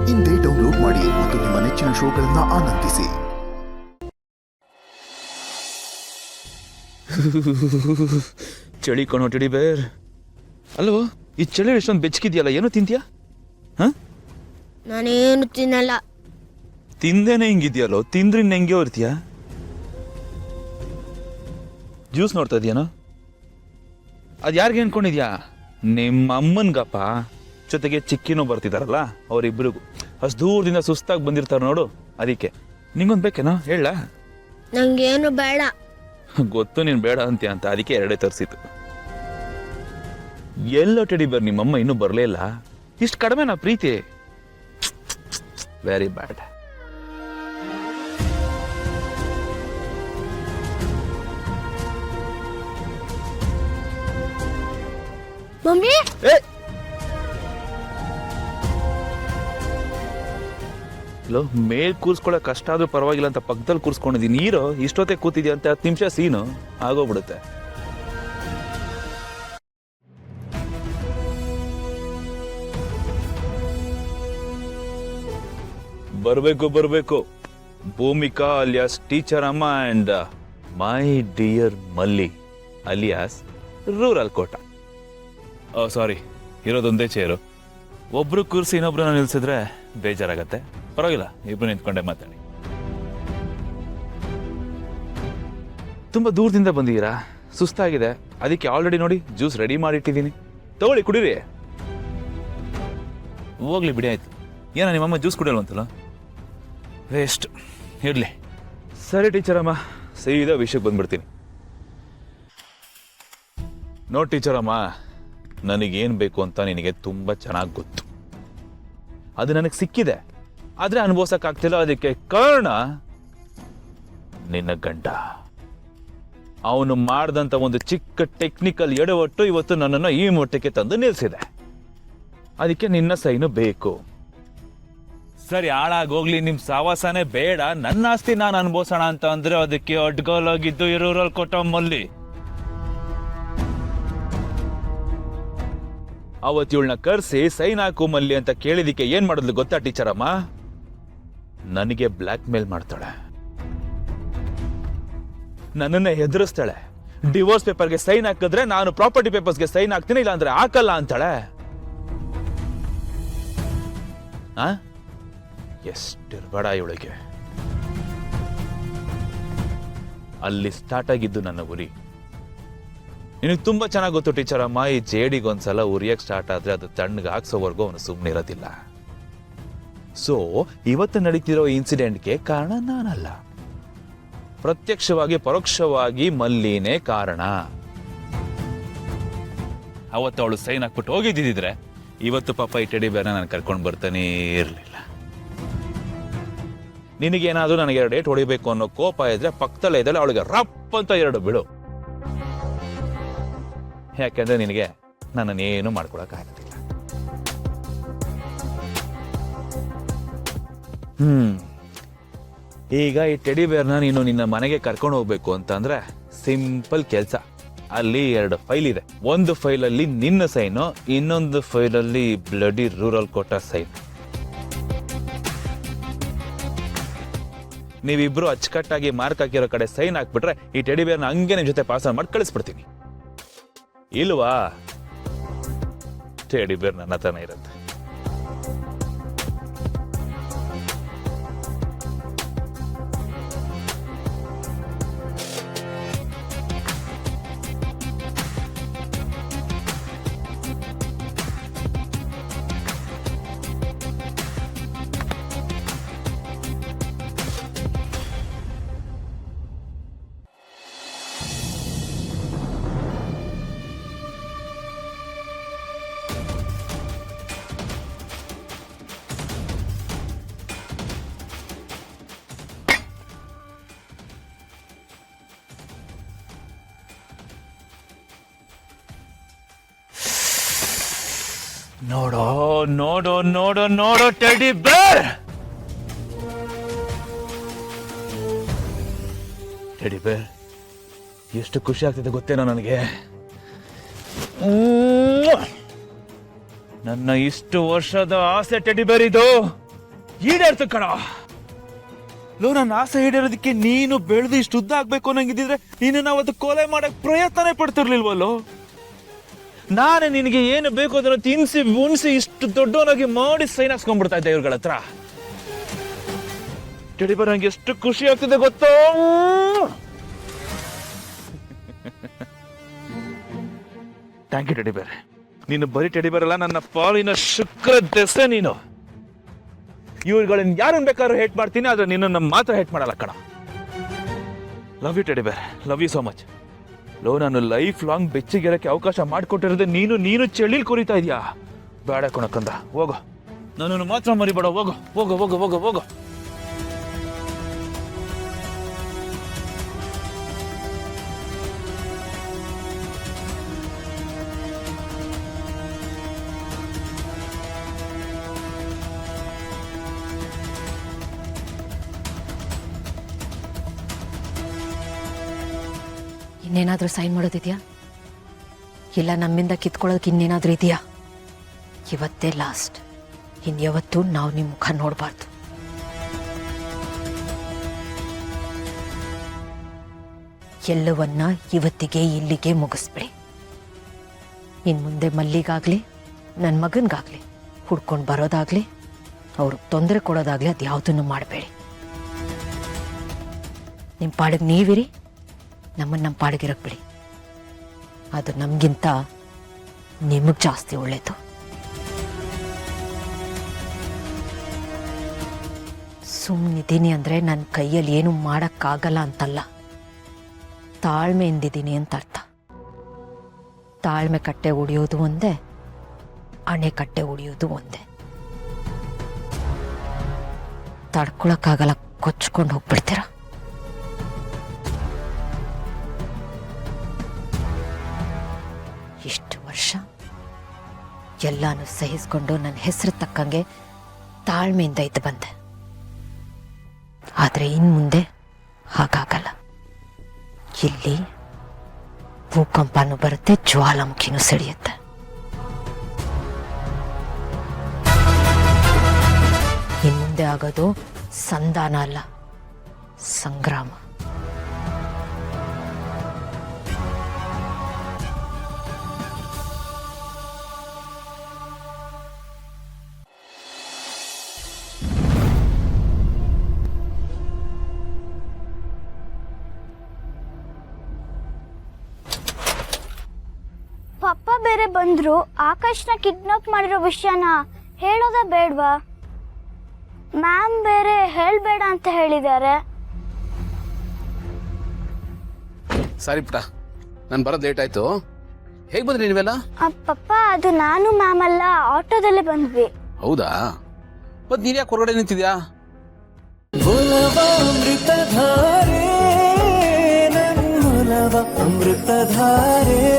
ಇಂದೇ ಡೌನ್ಲೋಡ್ ಮಾಡಿ ಮತ್ತು ನಿಮ್ಮ ನೆಚ್ಚಿನ ಶೋಗಳನ್ನ ಆನಂದಿಸಿ. ಚಳಿ ಕಣೋ ಟೆಡಿ ಬೇರ್. ಅಲ್ವೋ ಈ ಚಳಿ ಎಷ್ಟೊಂದು ಬೆಚ್ಚಗಿದೆಯಲ್ಲ, ಏನೋ ತಿಂತೀಯಾ? ನಾನೇನು ತಿನ್ನಲ್ಲ. ತಿಂದೇನೆ ಹಿಂಗಿದ್ಯಲ್ಲೋ, ತಿಂದ್ರೆ ಇನ್ನು ಹೆಂಗೆ ಇರ್ತೀಯ? ಜ್ಯೂಸ್ ನೋಡ್ತಾ ಇದೆಯೇನೋ? ಅದು ಯಾರಿಗೆ ಅನ್ಕೊಂಡಿದ್ಯಾ? ನಿಮ್ಮ ಅಮ್ಮನ್ಗಪ್ಪ, ಜೊತೆಗೆ ಚಿಕ್ಕಿನೂ ಬರ್ತಿದಾರಲ್ಲ ಅವರಿಬ್ಬರಿಗೂ. ಅಷ್ಟು ದೂರದಿಂದ ಸುಸ್ತಾಗಿ ಬಂದಿರ್ತಾರೆ ನೋಡು, ಅದಕ್ಕೆ. ನಿಂಗೊಂದು ಬೇಕೇನೋ ಹೇಳ? ನಂಗೇನು ಬೇಡ. ಗೊತ್ತು ನೀನು ಬೇಡ ಅಂತೀಯ ಅಂತ, ಅದಕ್ಕೆ ಎರಡೇ ತರಿಸಿತು. ಎಲ್ಲೋ ಟೆಡಿ ಬೇರ್, ನಿಮ್ಮಮ್ಮ ಇನ್ನೂ ಬರಲೇ ಇಲ್ಲ. ಇಷ್ಟು ಕಡಿಮೆನಾ ಪ್ರೀತಿ? Very bad. ಮಮ್ಮಿ, ಮೇಲ್ ಕೂರ್ಸ್ಕೊಳ್ಳೋ ಕಷ್ಟ ಆದ್ರೂ ಪರವಾಗಿಲ್ಲ ಅಂತ ಪಕ್ಕದಲ್ಲಿ ಕೂರ್ಸ್ಕೊಂಡಿದ್ದೀನಿ. ನೀರು ಇಷ್ಟೊತ್ತೆ ಕೂತಿದ್ಯಾ ಅಂತ 10 ನಿಮಿಷ ಸೀನು ಆಗೋಗ್ಬಿಡುತ್ತೆ. ಬರ್ಬೇಕು ಭೂಮಿಕಾ ಅಲಿಯಾಸ್ ಟೀಚರ್ ಅಮ್ಮ ಅಂಡ್ ಮೈ ಡಿಯರ್ ಮಲ್ಲಿ ಅಲಿಯಾಸ್ ರೂರಲ್ ಕೋಟ. ಸಾರಿ, ಇರೋದೊಂದೇ ಚೇರು. ಒಬ್ರು ಕೂರಿಸಿ ಇನ್ನೊಬ್ರನ್ನ ನಿಲ್ಸಿದ್ರೆ ಬೇಜಾರಾಗತ್ತೆ. ಪರವಾಗಿಲ್ಲ, ಇಬ್ರು ನಿಂತ್ಕೊಂಡೆ ಮಾತಾಡಿ. ತುಂಬಾ ದೂರದಿಂದ ಬಂದಿದ್ದೀರಾ, ಸುಸ್ತಾಗಿದೆ. ಅದಕ್ಕೆ ಆಲ್ರೆಡಿ ನೋಡಿ ಜ್ಯೂಸ್ ರೆಡಿ ಮಾಡಿಟ್ಟಿದ್ದೀನಿ, ತಗೊಳ್ಳಿ ಕುಡೀರಿ. ಹೋಗ್ಲಿ ಬಿಡಿ, ಆಯ್ತು. ಏನ ನಿಮ್ಮಮ್ಮ ಜ್ಯೂಸ್ ಕುಡಿಯಲ್ವಂತಲ್ಲ? ವೇಸ್ಟ್, ಇರ್ಲಿ. ಸರಿ ಟೀಚರ್ ಅಮ್ಮ, ಸೀದಾ ವಿಷಯಕ್ಕೆ ಬಂದ್ಬಿಡ್ತೀನಿ. ನೋಡಿ ಟೀಚರ್ ಅಮ್ಮ, ನನಗೇನು ಬೇಕು ಅಂತ ನಿನಗೆ ತುಂಬ ಚೆನ್ನಾಗಿ ಗೊತ್ತು. ಅದು ನನಗೆ ಸಿಕ್ಕಿದೆ, ಆದರೆ ಅನುಭವಿಸೋಕ್ಕಾಗ್ತಿಲ್ಲ. ಅದಕ್ಕೆ ಕಾರಣ ನಿನ್ನ ಗಂಡ. ಅವನು ಮಾಡಿದಂಥ ಒಂದು ಚಿಕ್ಕ ಟೆಕ್ನಿಕಲ್ ಎಡವಟ್ಟು ಇವತ್ತು ನನ್ನನ್ನು ಈ ಮಟ್ಟಕ್ಕೆ ತಂದು ನಿಲ್ಲಿಸಿದೆ. ಅದಕ್ಕೆ ನಿನ್ನ ಸೈನು ಬೇಕು. ಸರಿ, ಹಾಳಾಗೋಗ್ಲಿ, ನಿಮ್ಮ ಸಾವಾಸನೇ ಬೇಡ. ನನ್ನ ಆಸ್ತಿ ನಾನು ಅನುಭವಿಸೋಣ ಅಂತ ಅಂದ್ರೆ ಅದಕ್ಕೆ ಅಡ್ಗೋಲಾಗಿದ್ದು ಇರೋರಲ್ಲಿ ಕೊಟ್ಟ ಮಲ್ಲಿ. ಅವತ್ತು ಇವಳನ್ನ ಕರ್ಸಿ ಸೈನ್ ಹಾಕು ಮಲ್ಲಿ ಅಂತ ಕೇಳಿದಿಕ್ಕೆ ಏನ್ ಮಾಡಿದ್ಲು ಗೊತ್ತಾ ಟೀಚರ್ ಅಮ್ಮ? ನನಗೆ ಬ್ಲ್ಯಾಕ್ ಮೇಲ್ ಮಾಡ್ತಾಳೆ, ನನ್ನನ್ನೇ ಹೆದರಿಸ್ತಾಳೆ. ಡಿವೋರ್ಸ್ ಪೇಪರ್ಗೆ ಸೈನ್ ಹಾಕಿದ್ರೆ ನಾನು ಪ್ರಾಪರ್ಟಿ ಪೇಪರ್ಸ್ಗೆ ಸೈನ್ ಹಾಕ್ತೀನಿ, ಇಲ್ಲ ಅಂದ್ರೆ ಹಾಕಲ್ಲ ಅಂತಾಳೆ. ಎಷ್ಟಿರ್ಬೇಡ ಇವಳಿಗೆ. ಅಲ್ಲಿ ಸ್ಟಾರ್ಟ್ ಆಗಿದ್ದು ನನ್ನ ಉರಿ. ನಿನಗೆ ತುಂಬಾ ಚೆನ್ನಾಗಿ ಗೊತ್ತು ಟೀಚರ್ ಅಮ್ಮ, ಈ ಜೇಡಿಗೊಂದ್ಸಲ ಉರಿಯಕ್ಕೆ ಸ್ಟಾರ್ಟ್ ಆದ್ರೆ ಅದು ತಣ್ಣಗೆ ಹಾಕ್ಸೋವರೆಗೂ ಅವನು ಸುಮ್ಮನೆ ಇರೋದಿಲ್ಲ. ಸೊ ಇವತ್ತು ನಡೀತಿರೋ ಇನ್ಸಿಡೆಂಟ್ಗೆ ಕಾರಣ ನಾನಲ್ಲ, ಪ್ರತ್ಯಕ್ಷವಾಗಿ ಪರೋಕ್ಷವಾಗಿ ಮಲ್ಲಿನೇ ಕಾರಣ. ಅವತ್ತು ಅವಳು ಸೈನ್ ಹಾಕ್ಬಿಟ್ಟು ಹೋಗಿದ್ದಿದ್ರೆ ಇವತ್ತು ಪಾಪ ಈ ಟೆಡಿ ಬೇರ್ನ ನಾನು ಕರ್ಕೊಂಡು ಬರ್ತಾನೇ ಇರಲಿಲ್ಲ. ನಿನಗೇನಾದ್ರೂ ನನಗೆ 2 ಡೇಟ್ ಹೊಡಿಬೇಕು ಅನ್ನೋ ಕೋಪ ಇದ್ರೆ ಪಕ್ಕದಲ್ಲೇ ಇದ್ದಲ್ಲ ಅವಳಿಗೆ ರಪ್ ಅಂತ 2 ಬಿಡು. ಯಾಕೆಂದ್ರೆ ನಿನಗೆ ನನ್ನನ್ನೇನು ಮಾಡ್ಕೊಳಕ್ ಆಗೋದಿಲ್ಲ. ಈಗ ಈ ಟೆಡಿ ಬೇರ್ನ ನೀನು ನಿನ್ನ ಮನೆಗೆ ಕರ್ಕೊಂಡು ಹೋಗ್ಬೇಕು ಅಂತಂದ್ರೆ ಸಿಂಪಲ್ ಕೆಲಸ. ಅಲ್ಲಿ 2 ಫೈಲ್ ಇದೆ. ಒಂದು ಫೈಲಲ್ಲಿ ನಿನ್ನ ಸೈನು, ಇನ್ನೊಂದು ಫೈಲಲ್ಲಿ ಬ್ಲಡಿ ರೂರಲ್ ಕೋಟ ಸೈನ್. ನೀವಿಬ್ರು ಅಚ್ಚುಕಟ್ಟಾಗಿ ಮಾರ್ಕ್ ಹಾಕಿರೋ ಕಡೆ ಸೈನ್ ಹಾಕ್ಬಿಟ್ರೆ ಈ ಟೆಡಿ ಬೇರ್ನ ಹಂಗೆ ನಿಮ್ ಜೊತೆ ಪಾಸ್ ಮಾಡಿ ಕಳಿಸ್ಬಿಡ್ತೀನಿ. ಇಲ್ವಾ? ಟೆಡಿ ಬೇರ್ ನನ್ನ ಹತ್ರನೇ ಇರುತ್ತೆ. ನೋಡೋ ನೋಡೋ ನೋಡೋ ನೋಡೋ ಟೆಡಿ ಬೇರ್. ಟೆಡಿ ಬೇರ್, ಎಷ್ಟು ಖುಷಿ ಆಗ್ತಿದೆ ಗೊತ್ತೇನೋ ನನಗೆ. ನನ್ನ ಇಷ್ಟು ವರ್ಷದ ಆಸೆ ಟೆಡಿ ಬೇರ್ ಇದು. ಈಡೇರ್ತು ಕಣ. ಲೋ, ನನ್ನ ಆಸೆ ಈಡೇರೋದಕ್ಕೆ ನೀನು ಬೆಳೆದು ಇಷ್ಟು ಉದ್ದ ಆಗ್ಬೇಕು ಅನ್ನಂಗಿದ್ರೆ ನೀನು ಅವತ್ತು ಕೊಲೆ ಮಾಡಕ್ ಪ್ರಯತ್ನನೇ ಪಡ್ತಿರ್ಲಿಲ್ವಲ್ಲೋ. ನಾನೇ ನಿನಗೆ ಏನು ಬೇಕು ಅದನ್ನು ತಿನ್ಸಿ ಉಣ್ಸಿ ಇಷ್ಟು ದೊಡ್ಡವನಾಗಿ ಮಾಡಿ ಸೈನ್ ಹಾಕ್ಸ್ಕೊಂಡ್ಬಿಡ್ತಾ ಇದ್ದೆ ಇವ್ರಗಳ ಹತ್ರ. ಟೆಡಿ ಬೇರ್, ನಂಗೆ ಎಷ್ಟು ಖುಷಿ ಆಗ್ತಿದೆ ಗೊತ್ತೋ. ಥ್ಯಾಂಕ್ ಯು ಟೆಡಿ ಬೇರ್. ನೀನು ಬರೀ ಟೆಡಿ ಬೇರ್ ಅಲ್ಲ, ನನ್ನ ಪಾಲಿನ ಶುಕ್ರ ದೆಸೆ ನೀನು. ಇವ್ರುಗಳನ್ನ ಯಾರನ್ನ ಬೇಕಾದ್ರೂ ಹೇಟ್ ಮಾಡ್ತೀನಿ, ಆದ್ರೆ ನಿನ್ನ ಮಾತ್ರ ಹೇಟ್ ಮಾಡಲ್ಲ ಕಣ. Love you teddy bear, love you so much. ಲೋ, ನಾನು ಲೈಫ್ ಲಾಂಗ್ ಬೆಚ್ಚಿಗೆರಕ್ಕೆ ಅವಕಾಶ ಮಾಡಿಕೊಟ್ಟಿರೋದೆ ನೀನು ಚಳಿಲ್ ಕುರಿತಾ ಇದೀಯಾ. ಬೇಡ ಕಣಕ್ಕಂದ, ಹೋಗೋ. ನನ್ನನ್ನು ಮಾತ್ರ ಮರಿಬೇಡ. ಹೋಗೋ ಹೋಗೋ ಹೋಗೋ ಹೋಗೋ ಹೋಗೋ. ಇನ್ನೇನಾದ್ರೂ ಸೈನ್ ಮಾಡೋದಿದ್ಯಾ? ಇಲ್ಲ ನಮ್ಮಿಂದ ಕಿತ್ಕೊಳ್ಳೋದಕ್ಕೆ ಇನ್ನೇನಾದ್ರೂ ಇದೆಯಾ? ಇವತ್ತೇ ಲಾಸ್ಟ್. ಇನ್ಯಾವತ್ತೂ ನಾವು ನಿಮ್ಮ ಮುಖ ನೋಡಬಾರ್ದು. ಎಲ್ಲವನ್ನ ಇವತ್ತಿಗೆ ಇಲ್ಲಿಗೆ ಮುಗಿಸ್ಬಿಡಿ. ಇನ್ನು ಮುಂದೆ ಮಲ್ಲಿಗಾಗ್ಲಿ ನನ್ನ ಮಗನಿಗಾಗ್ಲಿ ಹುಡ್ಕೊಂಡು ಬರೋದಾಗ್ಲಿ ಅವ್ರಿಗೆ ತೊಂದರೆ ಕೊಡೋದಾಗ್ಲಿ ಅದು ಯಾವುದನ್ನು ಮಾಡಬೇಡಿ. ನಿಮ್ಮ ಪಾಡಿಗೆ ನೀವಿರಿ, ನಮ್ಮನ್ನು ನಮ್ಮ ಪಾಡಿಗಿರಕ್ಕೆ ಬಿಡಿ. ಅದು ನಮಗಿಂತ ನಿಮಗೆ ಜಾಸ್ತಿ ಒಳ್ಳೇದು. ಸುಮ್ಮನಿದ್ದೀನಿ ಅಂದರೆ ನನ್ನ ಕೈಯಲ್ಲಿ ಏನು ಮಾಡೋಕ್ಕಾಗಲ್ಲ ಅಂತಲ್ಲ, ತಾಳ್ಮೆಯಿಂದಿದ್ದೀನಿ ಅಂತ ಅರ್ಥ. ತಾಳ್ಮೆ ಕಟ್ಟೆ ಹೊಡಿಯೋದು ಒಂದೇ, ಅಣೆ ಕಟ್ಟೆ ಹೊಡಿಯೋದು ಒಂದೇ. ತಡ್ಕೊಳಕ್ಕಾಗಲ್ಲ, ಕೊಚ್ಕೊಂಡು ಹೋಗ್ಬಿಡ್ತೀರ. ಇಷ್ಟು ವರ್ಷ ಎಲ್ಲಾನು ಸಹಿಸ್ಕೊಂಡು ನನ್ನ ಹೆಸರು ತಕ್ಕಂಗೆ ತಾಳ್ಮೆಯಿಂದ ಇದ್ದು ಬಂದೆ. ಆದರೆ ಇನ್ನು ಮುಂದೆ ಹಾಗಾಗಲ್ಲ. ಇಲ್ಲಿ ಭೂಕಂಪನೂ ಬರುತ್ತೆ, ಜ್ವಾಲಾಮುಖಿನೂ ಸಿಡಿಯುತ್ತೆ. ಇನ್ನು ಮುಂದೆ ಆಗೋದು ಸಂಧಾನ ಅಲ್ಲ, ಸಂಗ್ರಾಮ. ಪಪ್ಪ ಬೇರೆ ಬಂದ್ರು, ಆಕಾಶ್ನ ಕಿಡ್ನಾಪ್ ಮಾಡಿರೋ ವಿಷಯನ ಹೇಳೋದ ಬೇಡ್ವಾ? ಮ್ಯಾಮ್ ಬೇರೆ ಹೇಳ್ಬೇಡ ಅಂತ ಹೇಳಿದ್ದಾರೆ. ಸಾರಿ ಪುಟ್ಟ, ನಾನು ಬರೋದು ಲೇಟ್ ಆಯ್ತು. ಹೇಗೆ ಬಂದ್ರಿ ನೀವೆಲ್ಲ? ಪಪ್ಪ, ಅದು ನಾನು ಮ್ಯಾಮ್ ಅಲ್ಲ, ಆಟೋದಲ್ಲೇ ಬಂದ್ವಿ. ಹೌದಾ? ಮತ್ ನೀನ್ ಯಾಕೆ ಹೊರಗಡೆ ನಿಂತಿದ್ಯಾ? ಅಮೃತಧಾರೆ